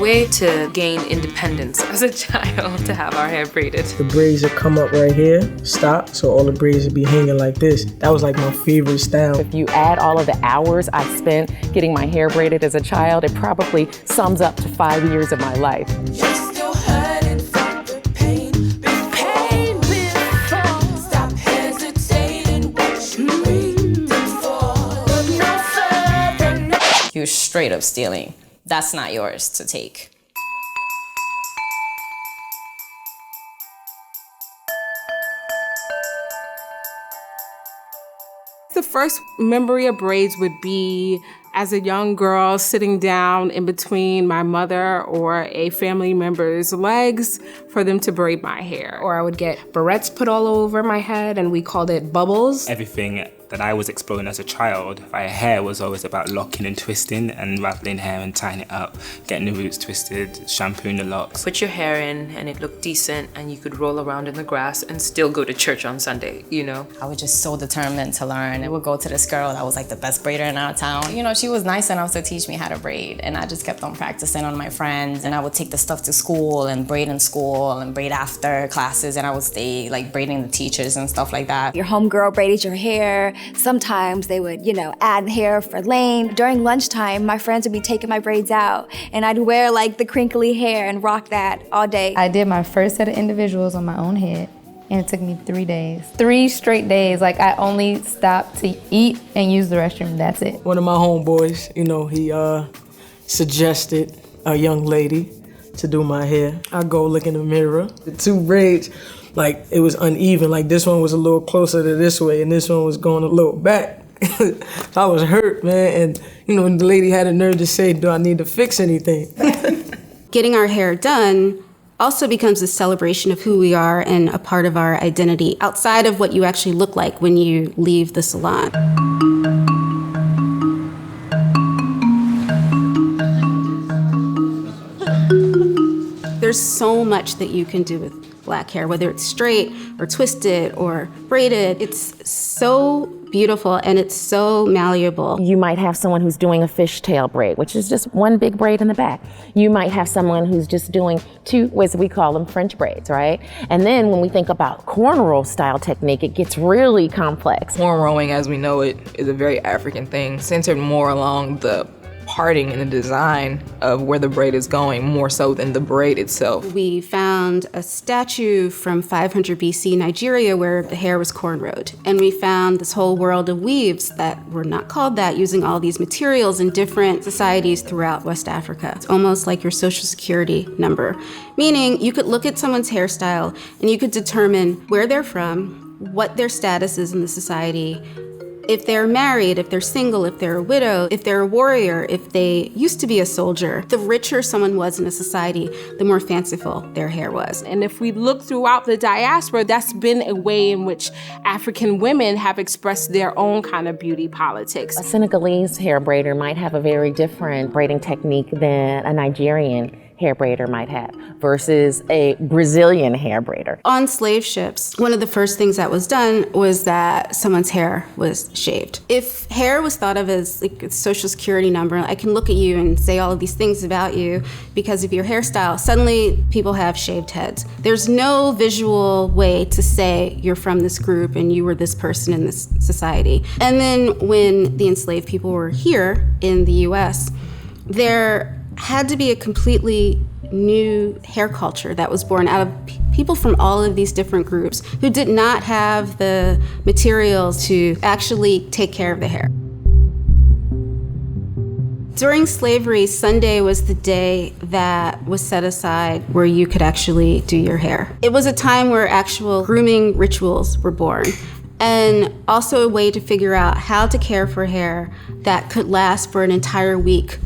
way to gain independence as a child to have our hair braided. The braids that come up right here, stop, so all the braids would be hanging like this. That was like my favorite style. If you add all of the hours I spent getting my hair braided as a child, it probably sums up to 5 years of my life. You're straight up stealing. That's not yours to take. The first memory of braids would be as a young girl sitting down in between my mother or a family member's legs for them to braid my hair. Or I would get barrettes put all over my head, and we called it bubbles. Everything that I was exploring as a child, my hair was always about locking and twisting and rattling hair and tying it up, getting the roots twisted, shampooing the locks. Put your hair in and it looked decent and you could roll around in the grass and still go to church on Sunday, you know? I was just so determined to learn. I would go to this girl that was like the best braider in our town. You know, she was nice enough to teach me how to braid, and I just kept on practicing on my friends, and I would take the stuff to school and braid in school and braid after classes, and I would stay like braiding the teachers and stuff like that. Your homegirl braided your hair. Sometimes they would, add hair for lane. During lunchtime, my friends would be taking my braids out, and I'd wear like the crinkly hair and rock that all day. I did my first set of individuals on my own head, and it took me 3 days. 3 straight days. Like, I only stopped to eat and use the restroom. That's it. One of my homeboys, he suggested a young lady to do my hair. I go look in the mirror. The 2 braids, like, it was uneven. Like, this one was a little closer to this way, and this one was going a little back. So I was hurt, man. And, the lady had a nerve to say, do I need to fix anything? Getting our hair done also becomes a celebration of who we are and a part of our identity outside of what you actually look like when you leave the salon. There's so much that you can do with black hair, whether it's straight or twisted or braided. It's so beautiful and it's so malleable. You might have someone who's doing a fishtail braid, which is just one big braid in the back. You might have someone who's just doing 2, as we call them, French braids, right? And then when we think about cornrow style technique, it gets really complex. Cornrowing, as we know it, is a very African thing, centered more along the parting and the design of where the braid is going, more so than the braid itself. We found a statue from 500 BC Nigeria where the hair was cornrowed. And we found this whole world of weaves that were not called that, using all these materials in different societies throughout West Africa. It's almost like your social security number, meaning you could look at someone's hairstyle and you could determine where they're from, what their status is in the society, if they're married, if they're single, if they're a widow, if they're a warrior, if they used to be a soldier. The richer someone was in a society, the more fanciful their hair was. And if we look throughout the diaspora, that's been a way in which African women have expressed their own kind of beauty politics. A Senegalese hair braider might have a very different braiding technique than a Nigerian hair braider might have versus a Brazilian hair braider. On slave ships, one of the first things that was done was that someone's hair was shaved. If hair was thought of as like a social security number, I can look at you and say all of these things about you because of your hairstyle, suddenly people have shaved heads. There's no visual way to say you're from this group and you were this person in this society. And then when the enslaved people were here in the US, there had to be a completely new hair culture that was born out of people from all of these different groups who did not have the materials to actually take care of the hair. During slavery, Sunday was the day that was set aside where you could actually do your hair. It was a time where actual grooming rituals were born, and also a way to figure out how to care for hair that could last for an entire week.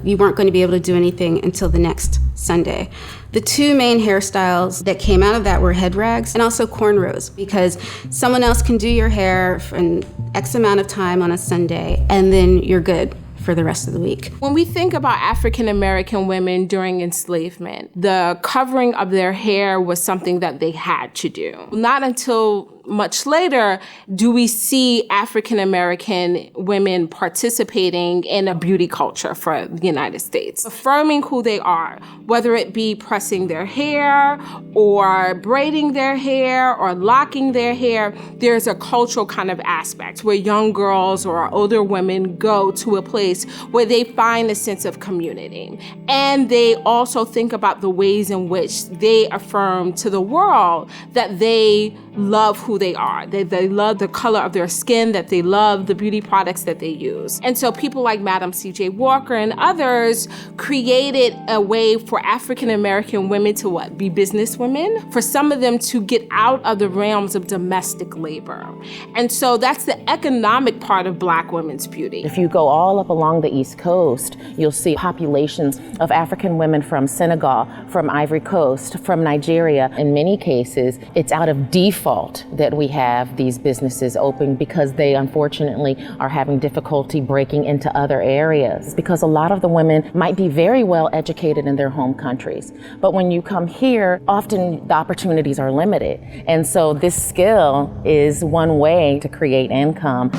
You weren't going to be able to do anything until the next Sunday. The 2 main hairstyles that came out of that were head rags and also cornrows, because someone else can do your hair for an X amount of time on a Sunday, and then you're good for the rest of the week. When we think about African American women during enslavement, the covering of their hair was something that they had to do. Not until much later do we see African American women participating in a beauty culture for the United States, affirming who they are, whether it be pressing their hair or braiding their hair or locking their hair. There's a cultural kind of aspect where young girls or older women go to a place where they find a sense of community. And they also think about the ways in which they affirm to the world that they love who they are, they love the color of their skin, that they love the beauty products that they use. And so people like Madam C.J. Walker and others created a way for African American women to be business women, for some of them to get out of the realms of domestic labor. And so that's the economic part of Black women's beauty. If you go all up along the East Coast, you'll see populations of African women from Senegal, from Ivory Coast, from Nigeria. In many cases, it's out of default that we have these businesses open because they unfortunately are having difficulty breaking into other areas, because a lot of the women might be very well educated in their home countries. But when you come here, often the opportunities are limited. And so this skill is one way to create income.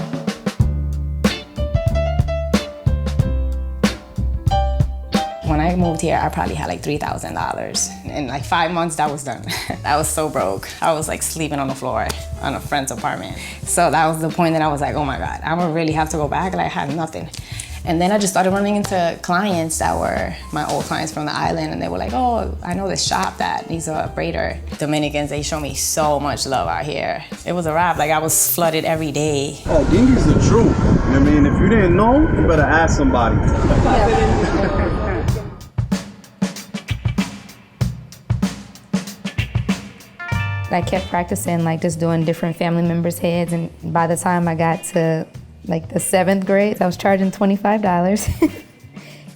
When I moved here, I probably had like $3,000. In like 5 months, that was done. I was so broke. I was like sleeping on the floor on a friend's apartment. So that was the point that I was like, oh my God, I'm gonna really have to go back. Like I had nothing. And then I just started running into clients that were my old clients from the island, and they were like, oh, I know this shop that needs a braider. Dominicans, they show me so much love out here. It was a wrap. Like I was flooded every day. Oh, Dingy's the truth. You know what I mean? If you didn't know, you better ask somebody. I kept practicing, like just doing different family members' heads, and by the time I got to like the 7th grade, I was charging $25.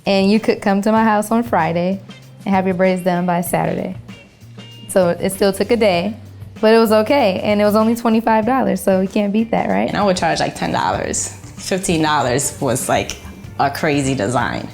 And you could come to my house on Friday and have your braids done by Saturday. So it still took a day, but it was okay. And it was only $25, so you can't beat that, right? And I would charge like $10. $15 was like a crazy design.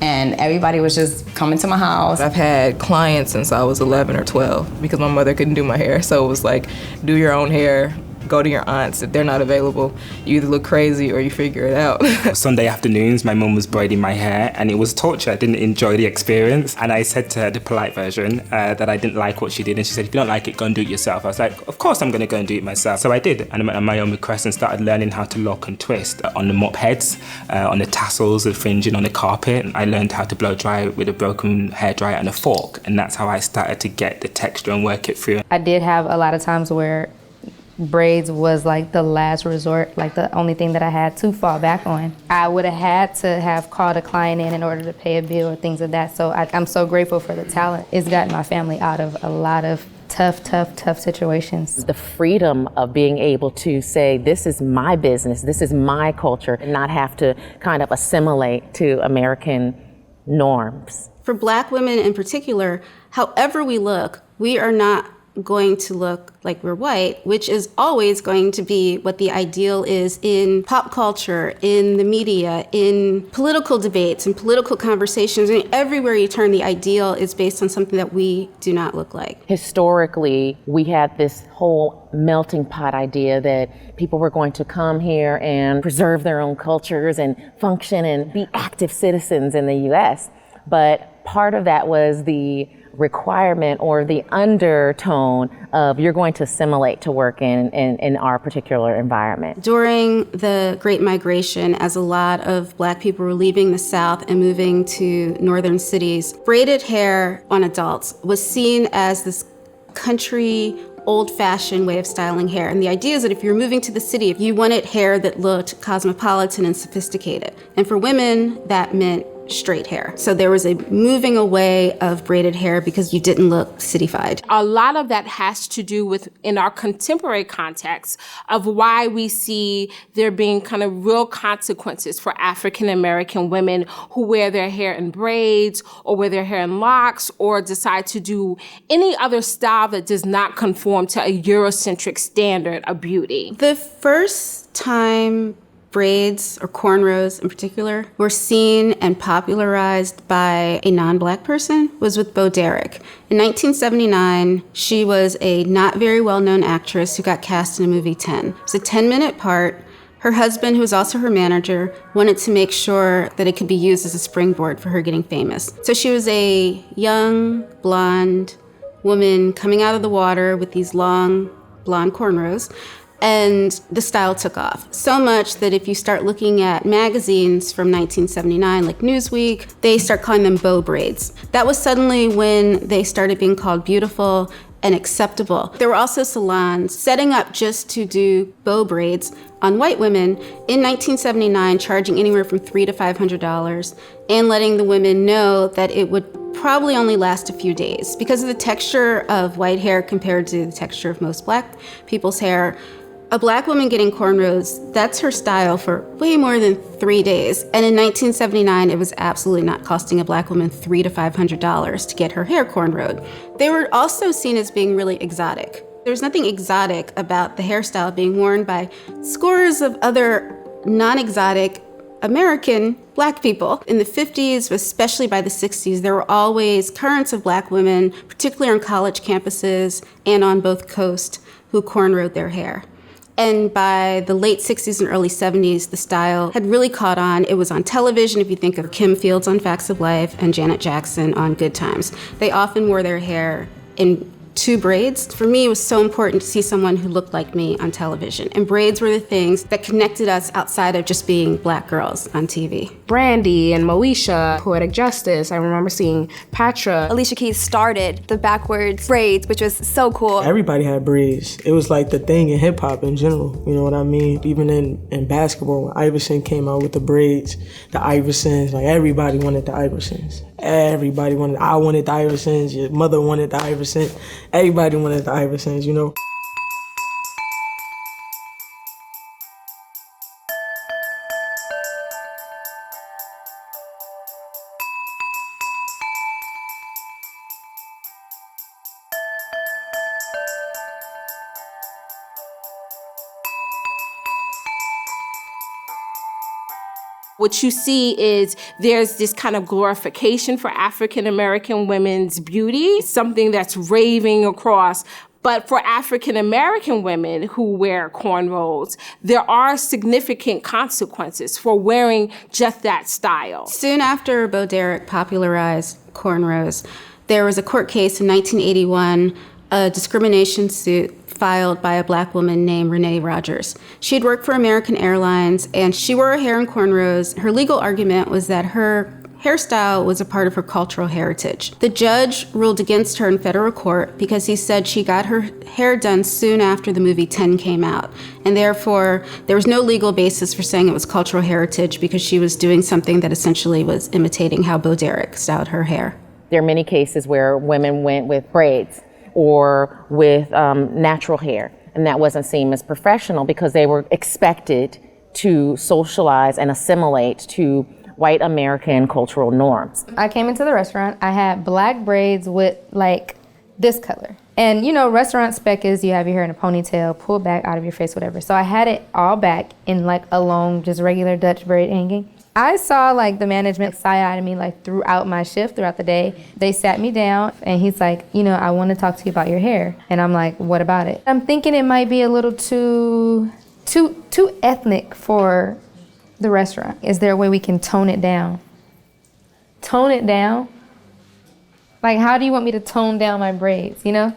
And everybody was just coming to my house. I've had clients since I was 11 or 12 because my mother couldn't do my hair. So it was like, do your own hair, go to your aunts. If they're not available, you either look crazy or you figure it out. Sunday afternoons, my mum was braiding my hair and it was torture. I didn't enjoy the experience. And I said to her, the polite version, that I didn't like what she did. And she said, if you don't like it, go and do it yourself. I was like, of course I'm going to go and do it myself. So I did. And I went on my own request and started learning how to lock and twist on the mop heads, on the tassels, the fringing on the carpet. I learned how to blow dry with a broken hairdryer and a fork. And that's how I started to get the texture and work it through. I did have a lot of times where braids was like the last resort, like the only thing that I had to fall back on. I would have had to have called a client in order to pay a bill or things of that. So I'm so grateful for the talent. It's gotten my family out of a lot of tough situations. The freedom of being able to say, this is my business, this is my culture, and not have to kind of assimilate to American norms. For Black women in particular, however we look, we are not going to look like we're white, which is always going to be what the ideal is in pop culture, in the media, in political debates and political conversations. And everywhere you turn, the ideal is based on something that we do not look like. Historically, we had this whole melting pot idea that people were going to come here and preserve their own cultures and function and be active citizens in the US. But part of that was the requirement or the undertone of you're going to assimilate to work in our particular environment. During the Great Migration, as a lot of Black people were leaving the South and moving to northern cities, braided hair on adults was seen as this country, old-fashioned way of styling hair. And the idea is that if you're moving to the city, if you wanted hair that looked cosmopolitan and sophisticated. And for women, that meant straight hair. So there was a moving away of braided hair because you didn't look cityfied. A lot of that has to do with, in our contemporary context, of why we see there being kind of real consequences for African American women who wear their hair in braids or wear their hair in locks or decide to do any other style that does not conform to a Eurocentric standard of beauty. The first time braids, or cornrows in particular, were seen and popularized by a non-black person was with Bo Derek. In 1979, she was a not very well-known actress who got cast in a movie 10. It was a 10-minute part. Her husband, who was also her manager, wanted to make sure that it could be used as a springboard for her getting famous. So she was a young, blonde woman coming out of the water with these long, blonde cornrows. And the style took off so much that if you start looking at magazines from 1979, like Newsweek, they start calling them bow braids. That was suddenly when they started being called beautiful and acceptable. There were also salons setting up just to do bow braids on white women in 1979, charging anywhere from $300 to $500 and letting the women know that it would probably only last a few days. Because of the texture of white hair compared to the texture of most black people's hair, a black woman getting cornrows, that's her style for way more than 3 days. And in 1979, it was absolutely not costing a black woman $300 to $500 to get her hair cornrowed. They were also seen as being really exotic. There's nothing exotic about the hairstyle being worn by scores of other non-exotic American black people. In the 50s, especially by the 60s, there were always currents of black women, particularly on college campuses and on both coasts, who cornrowed their hair. And by the late 60s and early 70s, the style had really caught on. It was on television, if you think of Kim Fields on Facts of Life and Janet Jackson on Good Times. They often wore their hair in 2 braids. For me, it was so important to see someone who looked like me on television. And braids were the things that connected us outside of just being black girls on TV. Brandy and Moesha, Poetic Justice. I remember seeing Patra. Alicia Keys started the backwards braids, which was so cool. Everybody had braids. It was like the thing in hip hop in general, you know what I mean? Even in basketball, when Iverson came out with the braids, the Iversons, like everybody wanted the Iversons. Everybody wanted, I wanted the Iversons, your mother wanted the Iversons, everybody wanted the Iversons, you know? What you see is there's this kind of glorification for African American women's beauty, something that's raving across. But for African American women who wear cornrows, there are significant consequences for wearing just that style. Soon after Bo Derek popularized cornrows, there was a court case in 1981, a discrimination suit filed by a black woman named Renee Rogers. She had worked for American Airlines and she wore her hair in cornrows. Her legal argument was that her hairstyle was a part of her cultural heritage. The judge ruled against her in federal court because he said she got her hair done soon after the movie 10 came out. And therefore, there was no legal basis for saying it was cultural heritage because she was doing something that essentially was imitating how Bo Derek styled her hair. There are many cases where women went with braids or with natural hair, and that wasn't seen as professional because they were expected to socialize and assimilate to white American cultural norms. I came into the restaurant, I had black braids with like this color. And you know, restaurant spec is you have your hair in a ponytail, pulled back out of your face, whatever. So I had it all back in like a long, just regular Dutch braid hanging. I saw like the management side-eyed me like throughout my shift, throughout the day. They sat me down and he's like, you know, I want to talk to you about your hair. And I'm like, what about it? I'm thinking it might be a little too ethnic for the restaurant. Is there a way we can tone it down? Tone it down? Like, how do you want me to tone down my braids, you know?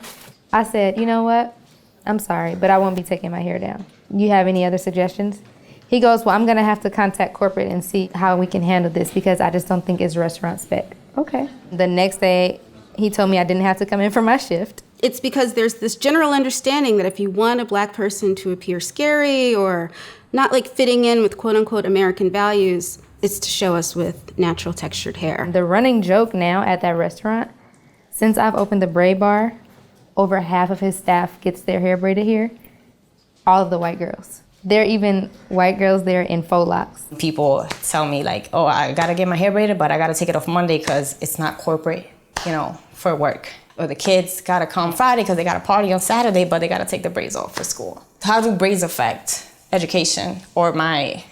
I said, you know what? I'm sorry, but I won't be taking my hair down. You have any other suggestions? He goes, well, I'm gonna have to contact corporate and see how we can handle this because I just don't think it's restaurant spec. Okay. The next day, he told me I didn't have to come in for my shift. It's because there's this general understanding that if you want a black person to appear scary or not like fitting in with quote unquote American values, it's to show us with natural textured hair. The running joke now at that restaurant, since I've opened the braid bar, over half of his staff gets their hair braided here, all of the white girls. There are even white girls there in faux locks. People tell me like, oh, I gotta get my hair braided, but I gotta take it off Monday because it's not corporate, you know, for work. Or the kids gotta come Friday because they got a party on Saturday, but they gotta take the braids off for school. How do braids affect education or my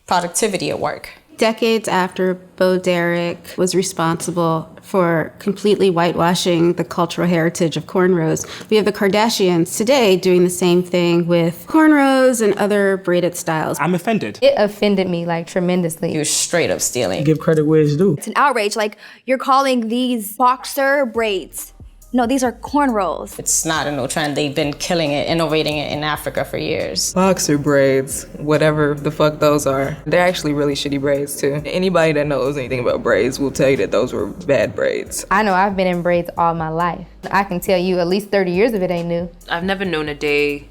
productivity at work. Decades after Bo Derek was responsible for completely whitewashing the cultural heritage of cornrows, we have the Kardashians today doing the same thing with cornrows and other braided styles. I'm offended. It offended me like tremendously. He was straight up stealing. Give credit where it's due. It's an outrage. Like, you're calling these boxer braids. No, these are cornrows. It's not a new trend. They've been killing it, innovating it in Africa for years. Boxer braids, whatever the fuck those are, they're actually really shitty braids too. Anybody that knows anything about braids will tell you that those were bad braids. I know I've been in braids all my life. I can tell you at least 30 years of it ain't new. I've never known a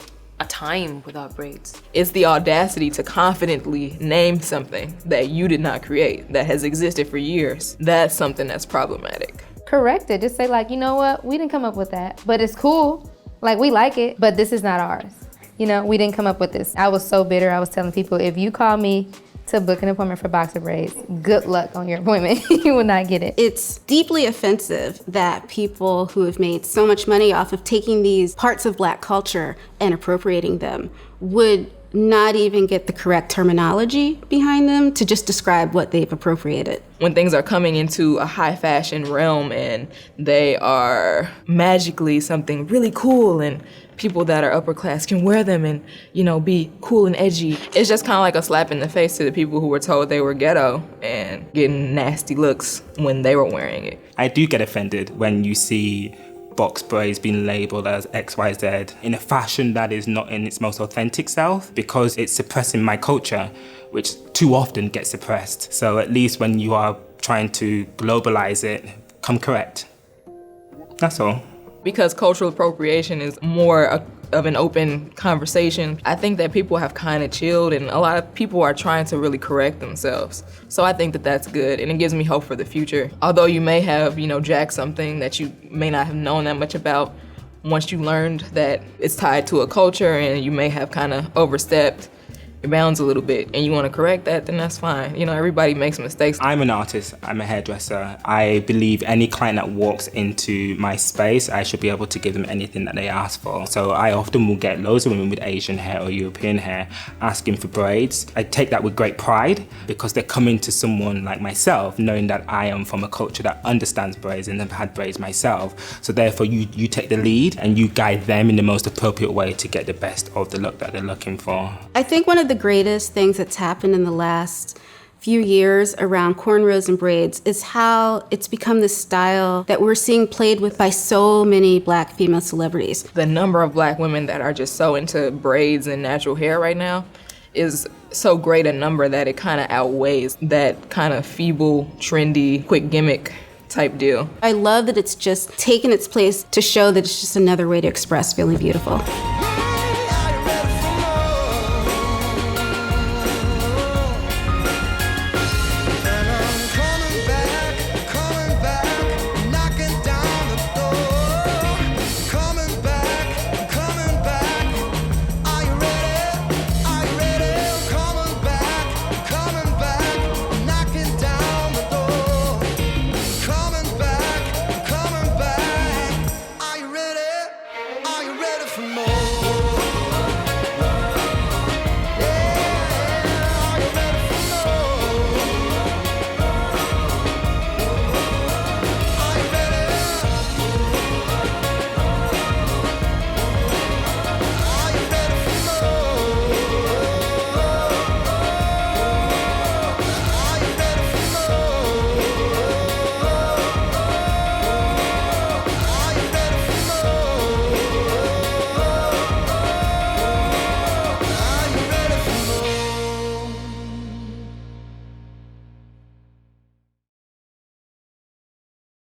time without braids. It's the audacity to confidently name something that you did not create, that has existed for years. That's something that's problematic. Correct it. Just say like, you know what? We didn't come up with that, but it's cool. Like, we like it, but this is not ours. You know, we didn't come up with this. I was so bitter. I was telling people, if you call me to book an appointment for boxer braids, good luck on your appointment. You will not get it. It's deeply offensive that people who have made so much money off of taking these parts of Black culture and appropriating them would not even get the correct terminology behind them to just describe what they've appropriated. When things are coming into a high fashion realm and they are magically something really cool and people that are upper class can wear them and, you know, be cool and edgy, it's just kind of like a slap in the face to the people who were told they were ghetto and getting nasty looks when they were wearing it. I do get offended when you see box braids being labeled as XYZ in a fashion that is not in its most authentic self, because it's suppressing my culture, which too often gets suppressed. So at least when you are trying to globalize it, come correct. That's all. Because cultural appropriation is more of an open conversation, I think that people have kind of chilled and a lot of people are trying to really correct themselves. So I think that that's good and it gives me hope for the future. Although you may have, you know, jacked something that you may not have known that much about, once you learned that it's tied to a culture and you may have kind of overstepped your bounds a little bit and you want to correct that, then that's fine. You know, everybody makes mistakes. I'm an artist, I'm a hairdresser. I believe any client that walks into my space, I should be able to give them anything that they ask for. So I often will get loads of women with Asian hair or European hair asking for braids. I take that with great pride because they're coming to someone like myself knowing that I am from a culture that understands braids and have had braids myself. So therefore you take the lead and you guide them in the most appropriate way to get the best of the look that they're looking for. I think one of the greatest things that's happened in the last few years around cornrows and braids is how it's become this style that we're seeing played with by so many Black female celebrities. The number of Black women that are just so into braids and natural hair right now is so great a number that it kind of outweighs that kind of feeble, trendy, quick gimmick type deal. I love that it's just taken its place to show that it's just another way to express feeling beautiful.